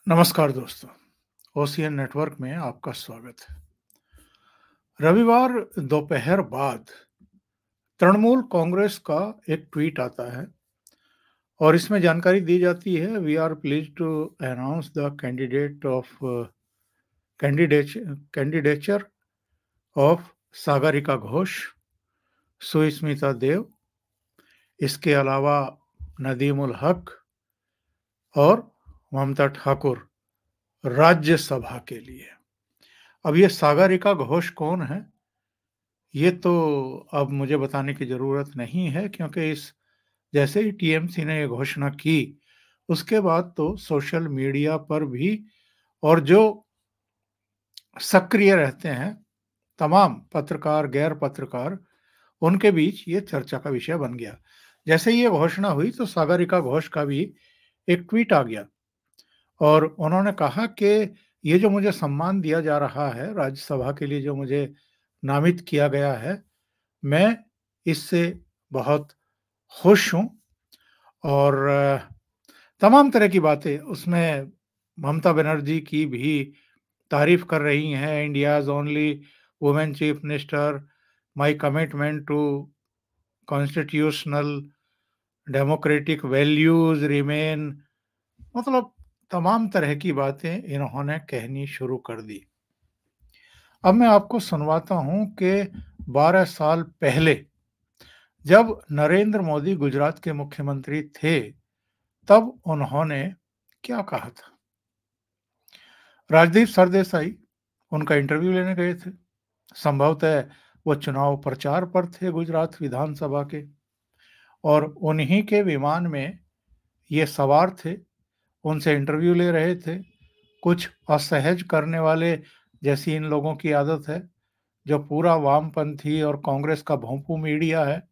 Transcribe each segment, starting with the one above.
नमस्कार दोस्तों, ocean network में आपका स्वागत है। रविवार दोपहर बाद तृणमूल कांग्रेस का एक ट्वीट आता है और इसमें जानकारी दी जाती है, we are pleased to announce the candidature of Sagarika Ghose, Sushmita Dev, इसके अलावा नदीम उल हक और ममता ठाकुर राज्यसभा के लिए। अब ये सागरिका घोष कौन है? ये तो अब मुझे बताने की ज़रूरत नहीं है, क्योंकि इस जैसे ही टीएमसी ने ये घोषणा की, उसके बाद तो सोशल मीडिया पर भी और जो सक्रिय रहते हैं, तमाम पत्रकार, गैर पत्रकार, उनके बीच ये चर्चा का विषय बन गया। जैसे ही ये घोषणा हुई तो सागरिका घोष का भी एक ट्वीट आ गया और उन्होंने कहा कि ये जो मुझे सम्मान दिया जा रहा है, राज्यसभा के लिए जो मुझे नामित किया गया है, मैं इससे बहुत खुश हूँ और तमाम तरह की बातें उसमें ममता बनर्जी की भी तारीफ कर रही हैं। India's only women chief minister, my commitment to constitutional democratic values remain, मतलब तमाम तरह की बातें इन्होंने कहनी शुरू कर दी। अब मैं आपको सुनवाता हूं कि 12 साल पहले जब नरेंद्र मोदी गुजरात के मुख्यमंत्री थे, तब उन्होंने क्या कहा था। राजदीप सरदेसाई उनका इंटरव्यू लेने गए थे। संभवतः वो चुनाव प्रचार पर थे गुजरात विधानसभा के, और उन्हीं के विमान में ये सवार थे, उनसे इंटरव्यू ले रहे थे। कुछ असहज करने वाले, जैसी इन लोगों की आदत है, जो पूरा वामपंथी और कांग्रेस का भोंपू मीडिया है,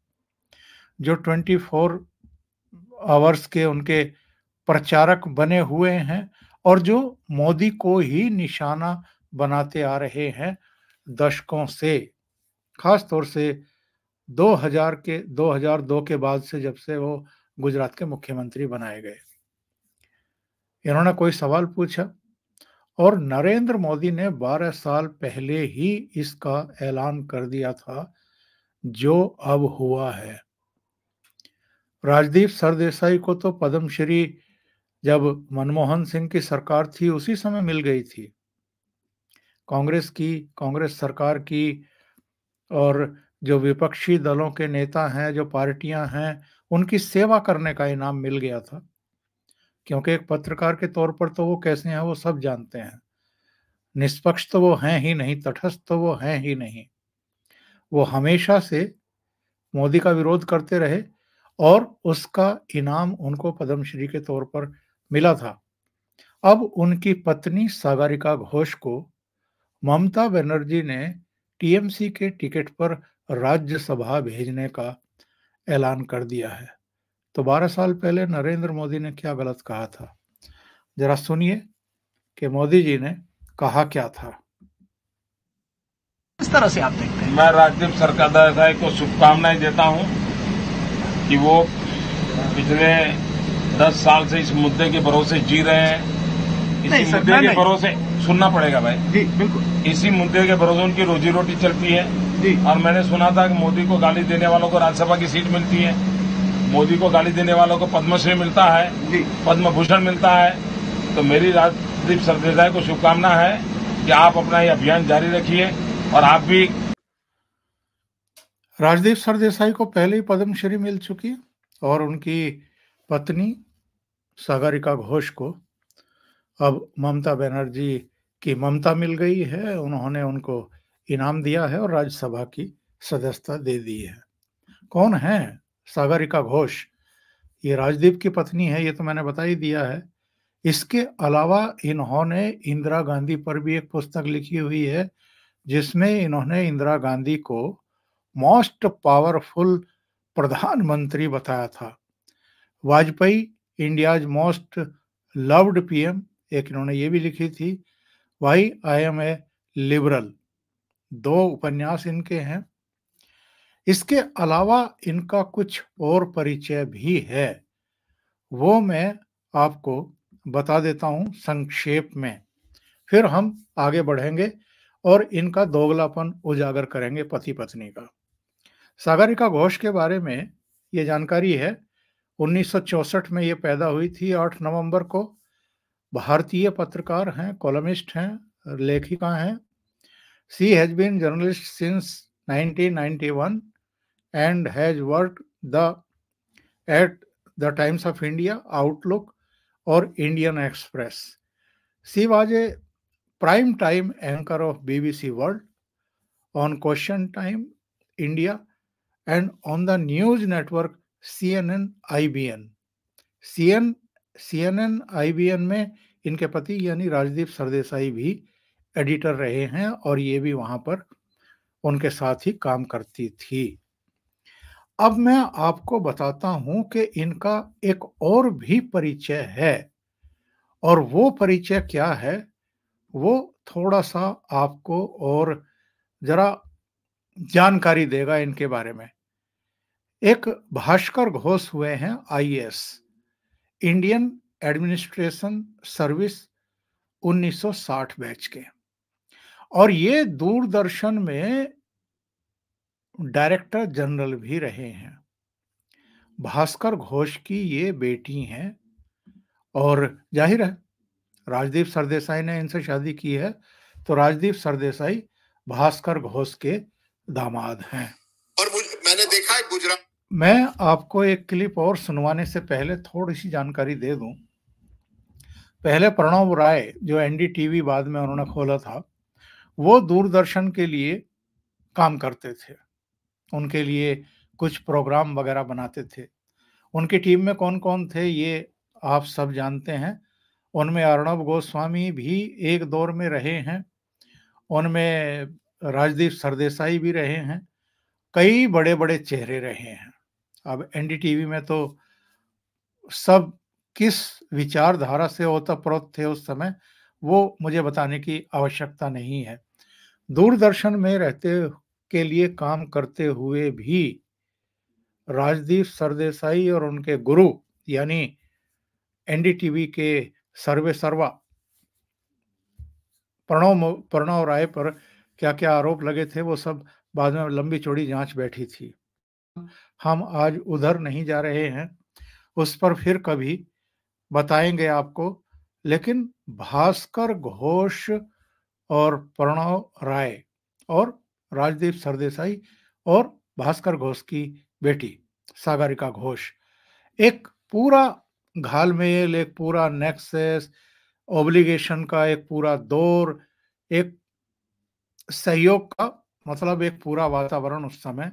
जो 24 आवर्स के उनके प्रचारक बने हुए हैं और जो मोदी को ही निशाना बनाते आ रहे हैं दशकों से, खास तौर से 2002 के बाद से, जब से वो गुजरात के मुख्यमंत्री बनाए गए। इन्होंने कोई सवाल पूछा और नरेंद्र मोदी ने 12 साल पहले ही इसका ऐलान कर दिया था, जो अब हुआ है। राजदीप सरदेसाई को तो पद्मश्री जब मनमोहन सिंह की सरकार थी उसी समय मिल गई थी। कांग्रेस सरकार की और जो विपक्षी दलों के नेता हैं, जो पार्टियां हैं, उनकी सेवा करने का इनाम मिल गया था। क्योंकि एक पत्रकार के तौर पर तो वो कैसे हैं वो सब जानते हैं। निष्पक्ष तो वो हैं ही नहीं, तटस्थ तो वो हैं ही नहीं। वो हमेशा से मोदी का विरोध करते रहे और उसका इनाम उनको पद्मश्री के तौर पर मिला था। अब उनकी पत्नी सागरिका घोष को ममता बनर्जी ने टीएमसी के टिकट पर राज्यसभा भेजने का ऐलान कर दिया है। तो 12 साल पहले नरेंद्र मोदी ने क्या गलत कहा था, जरा सुनिए कि मोदी जी ने कहा क्या था। किस तरह से आप देखते हैं? मैं राजदीप सरदेसाई को शुभकामनाएं देता हूं कि वो पिछले 10 साल से इस मुद्दे के भरोसे जी रहे हैं। इसी मुद्दे के भरोसे सुनना पड़ेगा भाई जी, बिल्कुल। इसी मुद्दे के भरोसे उनकी रोजी रोटी चलती है जी। और मैंने सुना था कि मोदी को गाली देने वालों को राज्यसभा की सीट मिलती है, मोदी को गाली देने वालों को पद्मश्री मिलता है, पद्म भूषण मिलता है। तो मेरी राजदीप सरदेसाई को शुभकामना है कि आप अपना ये अभियान जारी रखिए और आप भी। राजदीप सरदेसाई को पहले ही पद्मश्री मिल चुकी है और उनकी पत्नी सागरिका घोष को अब ममता बनर्जी की ममता मिल गई है। उन्होंने उनको इनाम दिया है और राज्यसभा की सदस्यता दे दी है। कौन है सागरिका घोष? ये राजदीप की पत्नी है, ये तो मैंने बता ही दिया है। इसके अलावा इन्होंने इंदिरा गांधी पर भी एक पुस्तक लिखी हुई है, जिसमें इन्होंने इंदिरा गांधी को मोस्ट पावरफुल प्रधानमंत्री बताया था। Vajpayee India's most loved PM, एक इन्होंने ये भी लिखी थी, why I am a liberal. 2 उपन्यास इनके हैं। इसके अलावा इनका कुछ और परिचय भी है, वो मैं आपको बता देता हूं संक्षेप में, फिर हम आगे बढ़ेंगे और इनका दोगलापन उजागर करेंगे पति पत्नी का। सागरिका घोष के बारे में ये जानकारी है, 1964 में ये पैदा हुई थी 8 नवंबर को। भारतीय पत्रकार हैं, कॉलमिस्ट हैं, लेखिका हैं। She has been journalist since 1991 and has worked at the Times of India, Outlook, or Indian Express. She was a prime time anchor of BBC World, on Question Time India, and on the news network CNN IBN. CNN IBN में इनके पति यानी राजदीप सरदेसाई भी editor रहे हैं और ये भी वहां पर उनके साथ ही काम करती थी। अब मैं आपको बताता हूं कि इनका एक और भी परिचय है, और वो परिचय क्या है वो थोड़ा सा आपको और जरा जानकारी देगा इनके बारे में। एक भास्कर घोष हुए हैं IAS, Indian administration service 1960 batch के, और ये दूरदर्शन में डायरेक्टर जनरल भी रहे हैं। भास्कर घोष की ये बेटी हैं और जाहिर है राजदीप सरदेसाई ने इनसे शादी की है, तो राजदीप सरदेसाई भास्कर घोष के दामाद हैं। और मैंने देखा है गुजरात। मैं आपको एक क्लिप और सुनवाने से पहले थोड़ी सी जानकारी दे दूं। पहले प्रणव राय, जो एनडीटीवी बाद में उन्होंने खोला था, वो दूरदर्शन के लिए काम करते थे, उनके लिए कुछ प्रोग्राम वगैरह बनाते थे। उनकी टीम में कौन कौन थे ये आप सब जानते हैं। उनमें अर्णब गोस्वामी भी एक दौर में रहे हैं, उनमें राजदीप सरदेसाई भी रहे हैं, कई बड़े बड़े चेहरे रहे हैं। अब एनडीटीवी में तो सब किस विचारधारा से ओतप्रोत थे उस समय, वो मुझे बताने की आवश्यकता नहीं है। दूरदर्शन में रहते के लिए काम करते हुए भी राजदीप सरदेसाई और उनके गुरु यानी एनडीटीवी के सर्वे सर्वा प्रणव राय पर क्या क्या आरोप लगे थे वो सब बाद में लंबी चौड़ी जांच बैठी थी। हम आज उधर नहीं जा रहे हैं, उस पर फिर कभी बताएंगे आपको। लेकिन भास्कर घोष और प्रणव राय और राजदीप सरदेसाई और भास्कर घोष की बेटी सागरिका घोष एक पूरा घालमेल, एक पूरा नेक्सस, ऑब्लिगेशन का एक पूरा दौर, एक सहयोग का मतलब एक पूरा वातावरण उस समय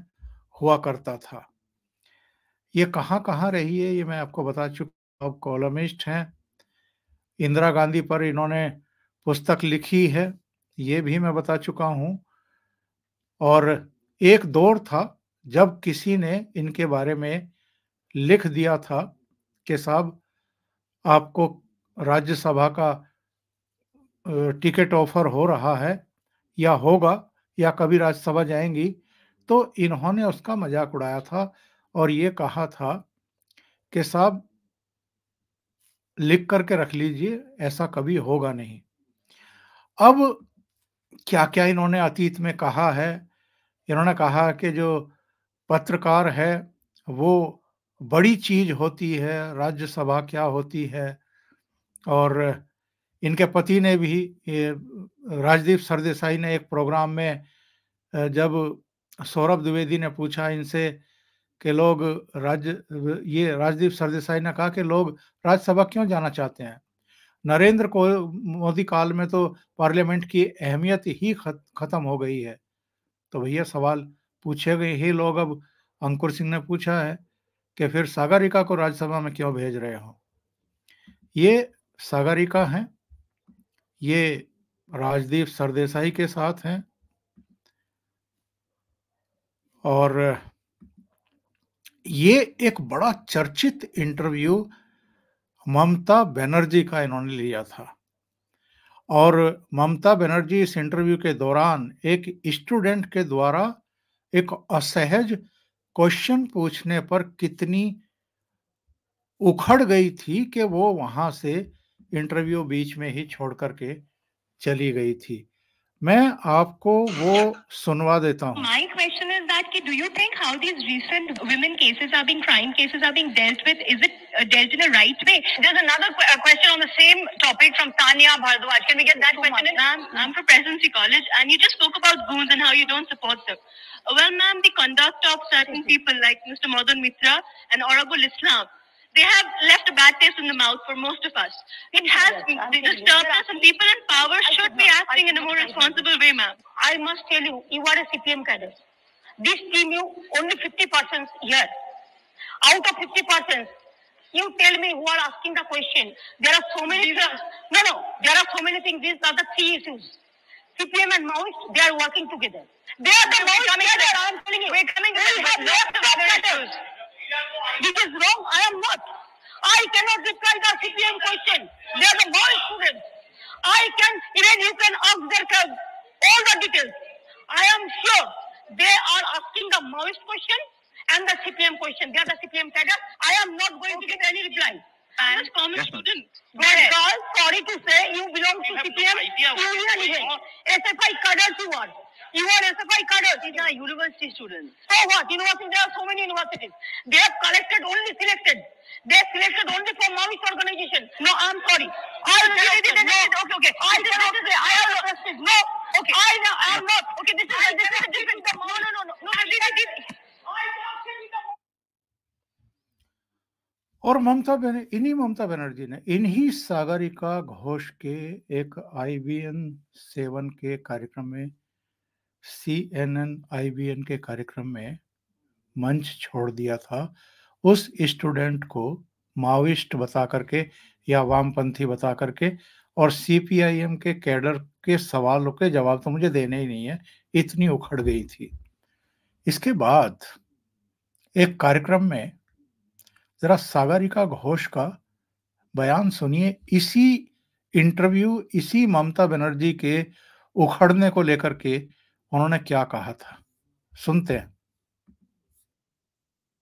हुआ करता था। ये कहाँ रही है ये मैं आपको बता चुका। अब कॉलमिस्ट हैं, इंदिरा गांधी पर इन्होंने पुस्तक लिखी है, ये भी मैं बता चुका हूं। और एक दौर था जब किसी ने इनके बारे में लिख दिया था कि साहब आपको राज्यसभा का टिकट ऑफर हो रहा है या होगा या कभी राज्यसभा जाएंगी, तो इन्होंने उसका मजाक उड़ाया था और ये कहा था कि साहब लिख करके रख लीजिए, ऐसा कभी होगा नहीं। अब क्या क्या इन्होंने अतीत में कहा है। इन्होंने कहा कि जो पत्रकार है वो बड़ी चीज होती है, राज्यसभा क्या होती है। और इनके पति ने भी, राजदीप सरदेसाई ने एक प्रोग्राम में जब सौरभ द्विवेदी ने पूछा इनसे कि लोग ये राजदीप सरदेसाई ने कहा कि लोग राज्यसभा क्यों जाना चाहते हैं। नरेंद्र मोदी काल में तो पार्लियामेंट की अहमियत ही खत्म हो गई है। तो भैया सवाल पूछे गए ही लोग। अब अंकुर सिंह ने पूछा है कि फिर सागरिका को राज्यसभा में क्यों भेज रहे हो। ये सागरिका हैं, ये राजदीप सरदेसाई के साथ हैं और ये एक बड़ा चर्चित इंटरव्यू ममता बनर्जी का इन्होंने लिया था। और ममता बनर्जी इस इंटरव्यू के दौरान एक स्टूडेंट के द्वारा एक असहज क्वेश्चन पूछने पर कितनी उखड़ गई थी कि वो वहां से इंटरव्यू बीच में ही छोड़ करके चली गई थी। मैं आपको वो सुनवा देता हूँ। My question is that do you think how these recent women cases are being crime cases are being dealt with, is it dealt in a right way? There's another question on the same topic from Tanya Bhardwaj. Can we get that question in? I'm from Presidency College, and you just spoke about goons and how you don't support them. Well, ma'am, the conduct of certain people like Mr. Madan Mitra and Orabul Islam, they have left a bad taste in the mouth for most of us. It has disturbed us, and people in power should be acting in a more responsible way, ma'am. I must tell you, you are a CPM cadre. This team, you only 50% here. Out of 50%, you tell me who are asking the question. There are so many things. No, there are so many things. These are the three issues. CPM and Maoist, they are working together. They are the Maoist cadre. I am telling you. We're coming to lots of other issues. This is wrong. I am not. I cannot reply the CPM question. They are the Maoist students. You can ask their all the details. I am sure they are asking the Maoist question and the CPM question. They are the CPM cadre. I am not going to get any reply. I'm a common student. Girl, sorry to say, you belong to CPM union event. SFI cadres you are. You are SFI cadres. These are university students. So what? University, there are so many universities. They have selected. They selected only for Maoist organization. No, I'm sorry. Okay. I am interested. No. Okay. I am not. Okay, this is a different. No. और इन्हीं ममता बनर्जी ने इन्हीं सागरिका घोष के एक IBN 7 के कार्यक्रम में, CNN IBN के कार्यक्रम में मंच छोड़ दिया था उस स्टूडेंट को माओइस्ट बता करके या वामपंथी बता करके, और CPIM के कैडर के सवालों के जवाब तो मुझे देने ही नहीं है, इतनी उखड़ गई थी। इसके बाद एक कार्यक्रम में जरा सागरिका घोष का बयान सुनिए, इसी इंटरव्यू, इसी ममता बनर्जी के उखड़ने को लेकर के उन्होंने क्या कहा था, सुनते हैं।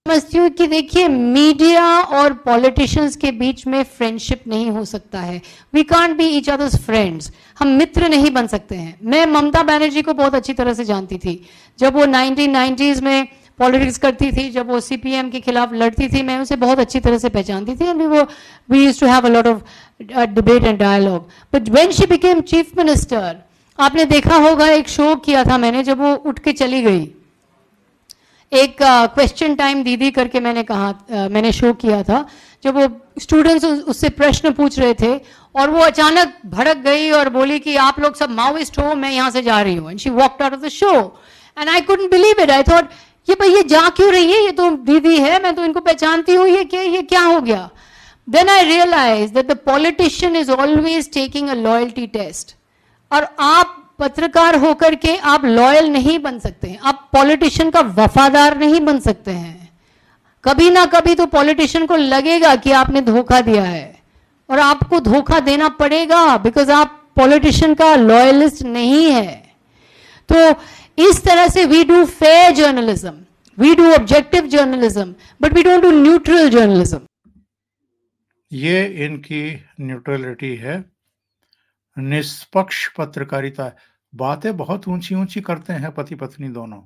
समझती हूँ कि देखिए, मीडिया और पॉलिटिशियंस के बीच में फ्रेंडशिप नहीं हो सकता है। We can't be each others friends. हम मित्र नहीं बन सकते हैं। मैं ममता बनर्जी को बहुत अच्छी तरह से जानती थी। जब वो 1990s में पॉलिटिक्स करती थी, जब वो CPM के खिलाफ लड़ती थी, मैं उसे बहुत अच्छी तरह से पहचानती थी। We used to have a lot of debate and dialogue. But when she became chief minister, आपने देखा होगा, एक शो किया था मैंने, जब वो उठ के चली गई, एक क्वेश्चन टाइम दीदी करके मैंने शो किया था, जब वो स्टूडेंट्स उससे प्रश्न पूछ रहे थे और वो अचानक भड़क गई और बोली कि आप लोग सब माओइस्ट हो, मैं यहाँ से जा रही हूँ। And she walked out of the show and I couldn't believe it. I thought, ये जा क्यों रही है, ये तो दीदी है, मैं तो इनको पहचानती हूँ, ये क्या हो गया। Then I realise that the politician is always taking a loyalty test, और आप पत्रकार होकर के आप लॉयल नहीं बन सकते हैं, आप पॉलिटिशियन का वफादार नहीं बन सकते हैं। कभी ना कभी तो पॉलिटिशियन को लगेगा कि आपने धोखा दिया है, और आपको धोखा देना पड़ेगा, बिकॉज आप पॉलिटिशियन का लॉयलिस्ट नहीं है। तो इस तरह से we do fair journalism, we do objective journalism, but we don't do neutral journalism. ये इनकी न्यूट्रलिटी है, निष्पक्ष पत्रकारिता। बातें बहुत ऊंची ऊंची करते हैं पति पत्नी दोनों,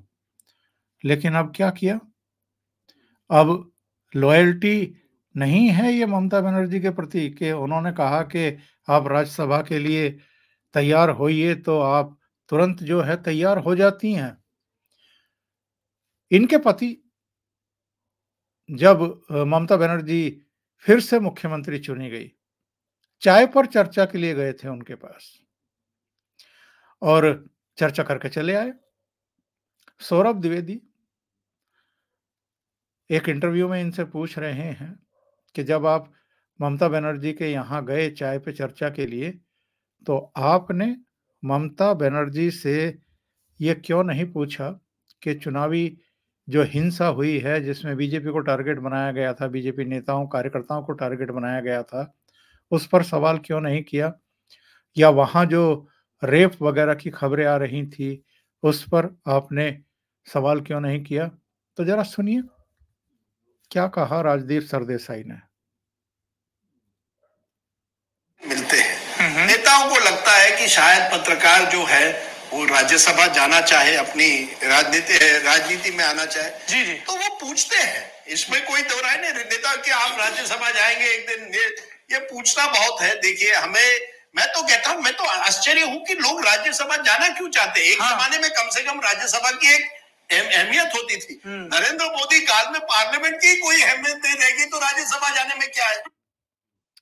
लेकिन अब क्या किया, अब लॉयल्टी नहीं है ये ममता बनर्जी के प्रति, कि उन्होंने कहा कि आप राज्यसभा के लिए तैयार होइए तो आप तुरंत जो है तैयार हो जाती हैं। इनके पति जब ममता बनर्जी फिर से मुख्यमंत्री चुनी गई, चाय पर चर्चा के लिए गए थे उनके पास और चर्चा करके चले आए। सौरभ द्विवेदी एक इंटरव्यू में इनसे पूछ रहे हैं कि जब आप ममता बनर्जी के यहाँ गए चाय पे चर्चा के लिए, तो आपने ममता बनर्जी से ये क्यों नहीं पूछा कि चुनावी जो हिंसा हुई है, जिसमें बीजेपी को टारगेट बनाया गया था, बीजेपी नेताओं कार्यकर्ताओं को टारगेट बनाया गया था, उस पर सवाल क्यों नहीं किया, या वहाँ जो रेप वगैरह की खबरें आ रही थी उस पर आपने सवाल क्यों नहीं किया। तो जरा सुनिए क्या कहा राजदीप सरदेसाई ने। घूमते हैं। नेताओं को लगता है कि शायद पत्रकार जो है वो राज्यसभा जाना चाहे, अपनी राजनीति में आना चाहे। जी जी, तो वो पूछते हैं, इसमें कोई दो राय नहीं। नेता कि आप राज्यसभा जाएंगे एक दिन, ये पूछना बहुत है। देखिए, मैं तो कहता हूं, मैं तो आश्चर्य हूं कि लोग राज्यसभा जाना क्यों चाहते हैं। एक जमाने में कम से कम राज्यसभा की एक अहमियत होती थी। नरेंद्र मोदी काल में पार्लियामेंट की कोई अहमियत नहीं रहेगी, तो राज्यसभा जाने में क्या है।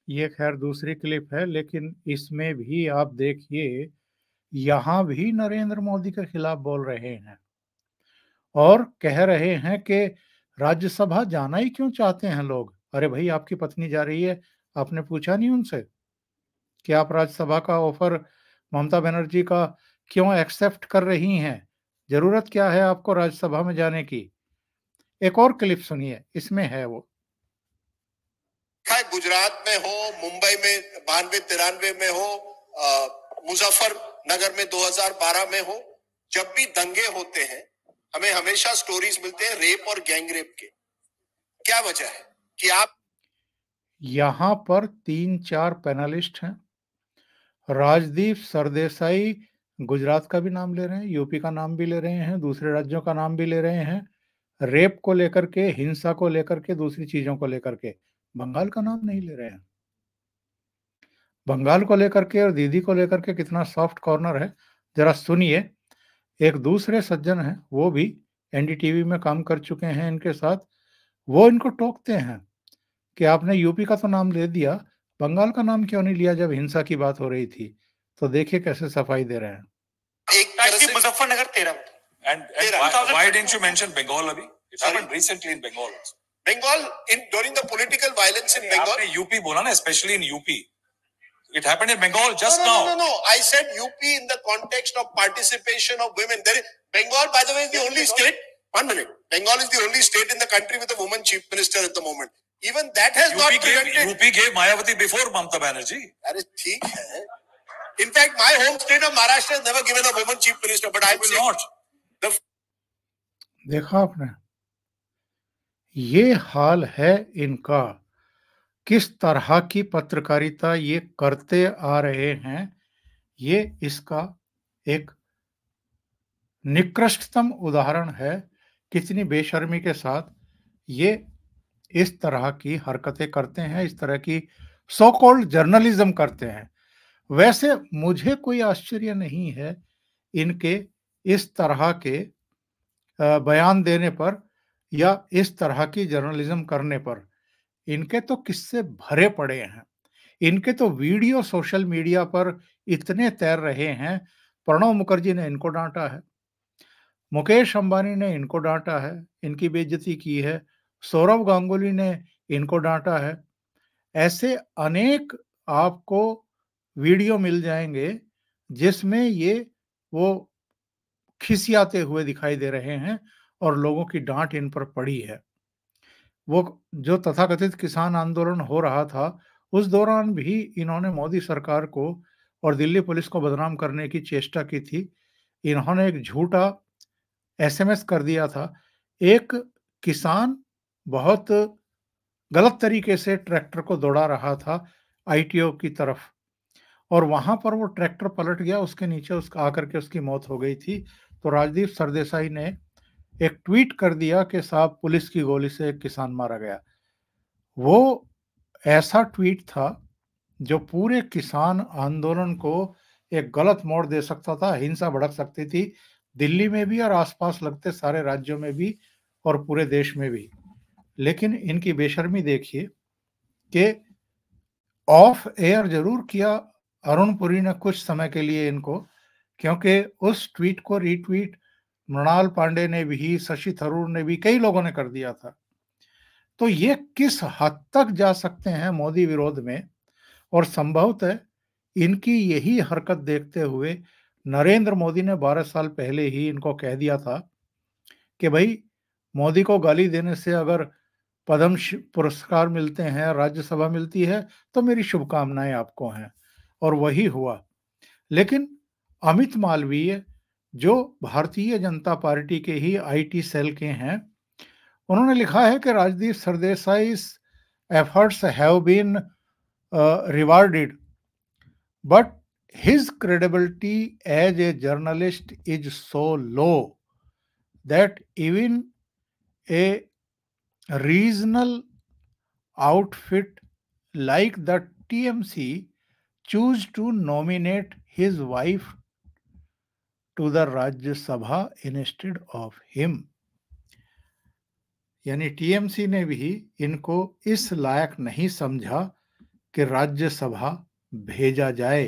ये खैर दूसरी क्लिप है, लेकिन इसमें भी आप देखिए, यहां भी नरेंद्र मोदी के खिलाफ बोल रहे हैं और कह रहे हैं कि राज्यसभा जाना ही क्यों चाहते हैं लोग। अरे भाई, आपकी पत्नी जा रही है, आपने पूछा नहीं उनसे कि आप राज्यसभा का ऑफर ममता बनर्जी का क्यों एक्सेप्ट कर रही हैं? जरूरत क्या है आपको राज्यसभा में जाने की? एक और क्लिप सुनिए, इसमें है वो। गुजरात में हो, मुंबई में 92-93 में हो, मुजफ्फरनगर में 2012 में हो, जब भी दंगे होते हैं हमें हमेशा स्टोरीज मिलते हैं रेप और गैंग रेप के। क्या वजह है कि आप यहां पर 3-4 पैनलिस्ट हैं। राजदीप सरदेसाई गुजरात का भी नाम ले रहे हैं, यूपी का नाम भी ले रहे हैं, दूसरे राज्यों का नाम भी ले रहे हैं, रेप को लेकर के, हिंसा को लेकर के, दूसरी चीजों को लेकर के। बंगाल का नाम नहीं ले रहे हैं। बंगाल को लेकर के और दीदी को लेकर के कितना सॉफ्ट कॉर्नर है, जरा सुनिए। एक दूसरे सज्जन हैं, वो भी एनडीटीवी में काम कर चुके हैं इनके साथ, वो इनको टोकते हैं कि आपने यूपी का तो नाम ले दिया, बंगाल का नाम क्यों नहीं लिया जब हिंसा की बात हो रही थी। तो देखिए कैसे सफाई दे रहे हैं। एक तरह से Muzaffarnagar 13 And why didn't you mention Bengal, Abhi? It happened recently in Bengal also. Bengal during the political violence in Bengal. आपने यूपी बोला ना, especially in UP. It happened in Bengal just now. No. I said UP in the context of participation of women. Bengal, by the way, is the only state. 1 minute. Bengal is the only state in the country with a woman chief minister at the moment. Even that has not prevented. UP gave Mayawati before Mamata Banerjee. That is ठीक है. In fact, my home state of Maharashtra has never given a woman chief minister, but I will not. देखा आपने, ये हाल है इनका। किस तरह की पत्रकारिता ये करते आ रहे हैं, ये इसका एक निकृष्टतम उदाहरण है। कितनी बेशर्मी के साथ ये इस तरह की हरकतें करते हैं, इस तरह की सो कॉल्ड जर्नलिज्म करते हैं। वैसे मुझे कोई आश्चर्य नहीं है इनके इस तरह के बयान देने पर या इस तरह की जर्नलिज्म करने पर। इनके तो किस्से भरे पड़े हैं, इनके तो वीडियो सोशल मीडिया पर इतने तैर रहे हैं। प्रणब मुखर्जी ने इनको डांटा है, मुकेश अंबानी ने इनको डांटा है, इनकी बेइज्जती की है, सौरव गांगुली ने इनको डांटा है। ऐसे अनेक आपको वीडियो मिल जाएंगे जिसमें ये वो खिसियाते हुए दिखाई दे रहे हैं और लोगों की डांट इन पर पड़ी है। वो जो तथाकथित किसान आंदोलन हो रहा था, उस दौरान भी इन्होंने मोदी सरकार को और दिल्ली पुलिस को बदनाम करने की चेष्टा की थी। इन्होंने एक झूठा एसएमएस कर दिया था। एक किसान बहुत गलत तरीके से ट्रैक्टर को दौड़ा रहा था आईटीओ की तरफ, और वहां पर वो ट्रैक्टर पलट गया, उसके नीचे उसका आकर के उसकी मौत हो गई थी। तो राजदीप सरदेसाई ने एक ट्वीट कर दिया कि साहब, पुलिस की गोली से एक किसान मारा गया। वो ऐसा ट्वीट था जो पूरे किसान आंदोलन को एक गलत मोड़ दे सकता था, हिंसा भड़क सकती थी, दिल्ली में भी और आसपास लगते सारे राज्यों में भी और पूरे देश में भी। लेकिन इनकी बेशर्मी देखिए कि ऑफ एयर जरूर किया अरुण पुरी ने कुछ समय के लिए इनको, क्योंकि उस ट्वीट को रीट्वीट मृणाल पांडे ने भी, शशि थरूर ने भी, कई लोगों ने कर दिया था। तो ये किस हद तक जा सकते हैं मोदी विरोध में, और संभवतः इनकी यही हरकत देखते हुए नरेंद्र मोदी ने 12 साल पहले ही इनको कह दिया था कि भाई, मोदी को गाली देने से अगर पद्म पुरस्कार मिलते हैं, राज्यसभा मिलती है, तो मेरी शुभकामनाएं आपको हैं। और वही हुआ। लेकिन अमित मालवीय, जो भारतीय जनता पार्टी के ही आईटी सेल के हैं, उन्होंने लिखा है कि Rajdeep सरदेसाई's efforts have been rewarded but his credibility as a journalist is so low that even a regional outfit like the TMC choose to nominate his wife to the Rajya Sabha instead of him. यानी TMC ने भी इनको इस लायक नहीं समझा कि राज्यसभा भेजा जाए।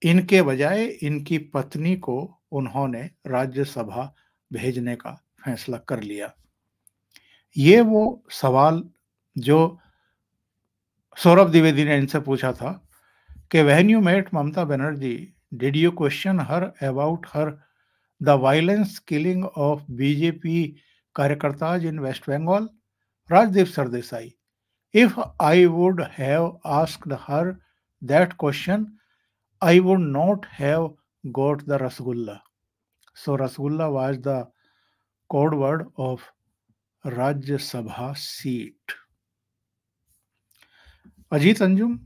इनके बजाय इनकी पत्नी को उन्होंने राज्यसभा भेजने का फैसला कर लिया। ये वो सवाल जो सौरभ द्विवेदी ने इनसे पूछा था कि when you met Mamata Banerjee did you question her about her the violence killing of BJP कार्यकर्ताज in West Bengal? Rajdeep Sardesai, if I would have asked her that question, I would not have got the Rasgulla. So Rasgulla was the code word of Rajya Sabha seat. Ajit Anjum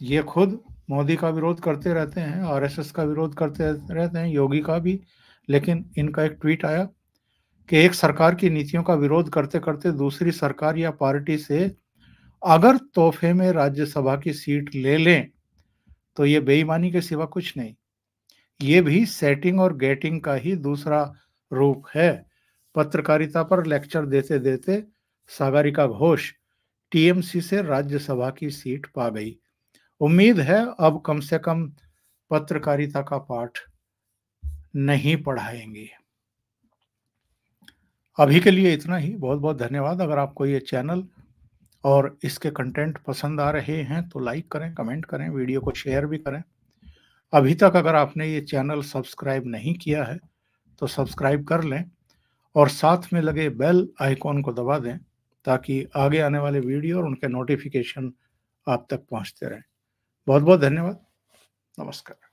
ये खुद मोदी का विरोध करते रहते हैं, RSS का विरोध करते रहते हैं, योगी का भी, लेकिन इनका एक ट्वीट आया कि एक सरकार की नीतियों का विरोध करते करते दूसरी सरकार या पार्टी से अगर तोहफे में राज्यसभा की सीट ले लें तो ये बेईमानी के सिवा कुछ नहीं। ये भी सेटिंग और गेटिंग का ही दूसरा रूप है। पत्रकारिता पर लेक्चर देते देते सागरिका घोष टीएमसी से राज्यसभा की सीट पा गई। उम्मीद है अब कम से कम पत्रकारिता का पाठ नहीं पढ़ाएंगे। अभी के लिए इतना ही। बहुत बहुत धन्यवाद। अगर आपको ये चैनल और इसके कंटेंट पसंद आ रहे हैं तो लाइक करें, कमेंट करें, वीडियो को शेयर भी करें। अभी तक अगर आपने ये चैनल सब्सक्राइब नहीं किया है तो सब्सक्राइब कर लें और साथ में लगे बेल आइकॉन को दबा दें ताकि आगे आने वाले वीडियो और उनके नोटिफिकेशन आप तक पहुंचते रहें। बहुत बहुत धन्यवाद। नमस्कार।